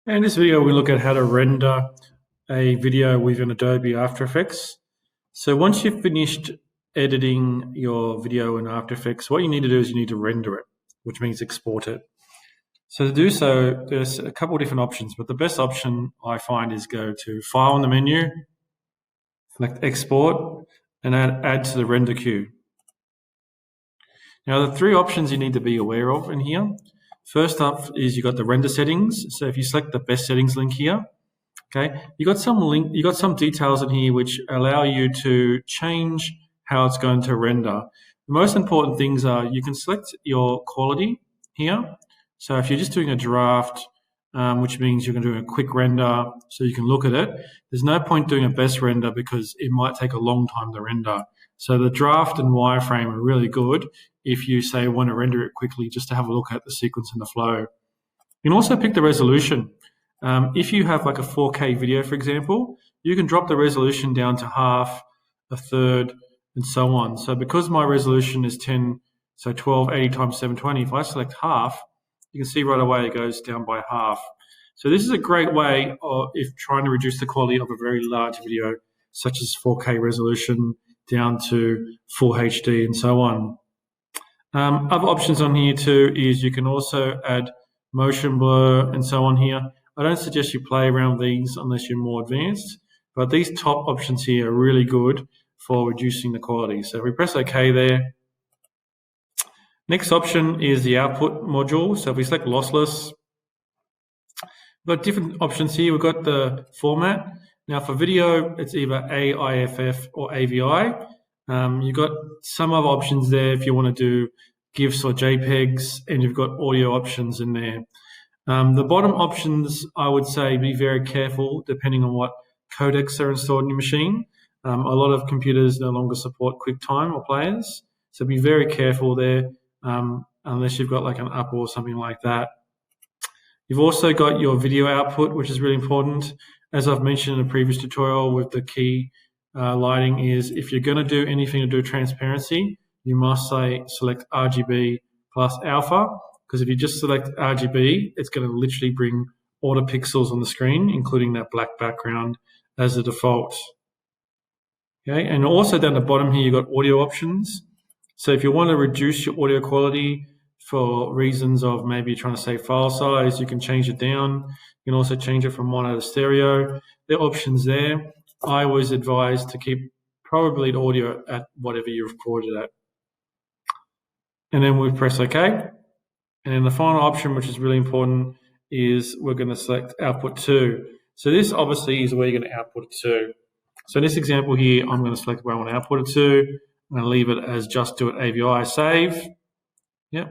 In this video, we look at how to render a video within Adobe After Effects. So once you've finished editing your video in After Effects, what you need to do is you need to render it, which means export it. So to do so, there's a couple of different options, but the best option I find is go to File in the menu, select Export, and add to the render queue. Now, the three options you need to be aware of in here. First up is you've got the render settings. So if you select the best settings link here, okay, you got some details in here which allow you to change how it's going to render. The most important things are you can select your quality here. So if you're just doing a draft, which means you're going to do a quick render so you can look at it, there's no point doing a best render because it might take a long time to render. So the draft and wireframe are really good if you say want to render it quickly just to have a look at the sequence and the flow. You can also pick the resolution. If you have like a 4K video, for example, you can drop the resolution down to half, a third, and so on. So because my resolution is 1280 times 720, if I select half, you can see right away it goes down by half. So this is a great way of if trying to reduce the quality of a very large video, such as 4K resolution down to full HD and so on. Other options on here too is you can also add motion blur and so on here. I don't suggest you play around with these unless you're more advanced, but these top options here are really good for reducing the quality. So if we press OK there. Next option is the output module. So if we select lossless, we've got different options here. We've got the format. Now for video, it's either AIFF or AVI. You've got some other options there if you want to do GIFs or JPEGs, and you've got audio options in there. The bottom options, I would say, be very careful depending on what codecs are installed in your machine. A lot of computers no longer support QuickTime or players, so be very careful there unless you've got like an up or something like that. You've also got your video output, which is really important. As I've mentioned in a previous tutorial with the key lighting is if you're going to do anything to do transparency, you must select RGB plus alpha, because if you just select RGB, it's going to literally bring all the pixels on the screen, including that black background as the default. Okay, and also down the bottom here, you've got audio options. So if you want to reduce your audio quality for reasons of maybe you're trying to save file size, you can change it down. You can also change it from mono to stereo. There are options there. I always advise to keep probably the audio at whatever you've recorded at. And then we press OK. And then the final option, which is really important, is we're going to select output to. So this obviously is where you're going to output it to. So in this example here, I'm going to select where I want to output it to. I'm going to leave it as just do it AVI save. Yep.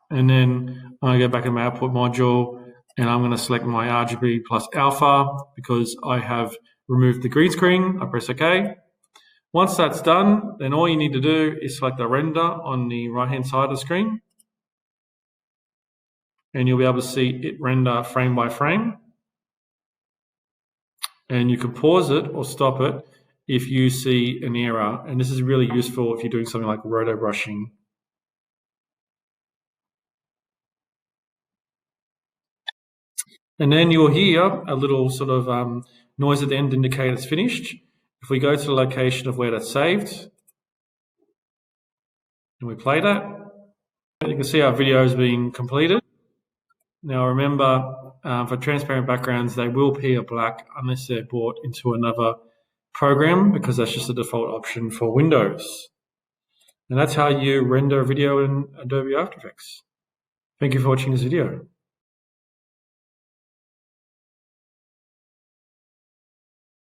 And then I'm going to go back in my output module and I'm going to select my RGB plus alpha because I have removed the green screen. I press OK. Once that's done, then all you need to do is select the render on the right-hand side of the screen. And you'll be able to see it render frame by frame. And you can pause it or stop it if you see an error. And this is really useful if you're doing something like roto brushing. And then you'll hear a little sort of noise at the end indicate it's finished. If we go to the location of where that's saved, and we play that, you can see our video is being completed. Now remember, for transparent backgrounds, they will appear black unless they're brought into another program because that's just the default option for Windows. And that's how you render a video in Adobe After Effects. Thank you for watching this video.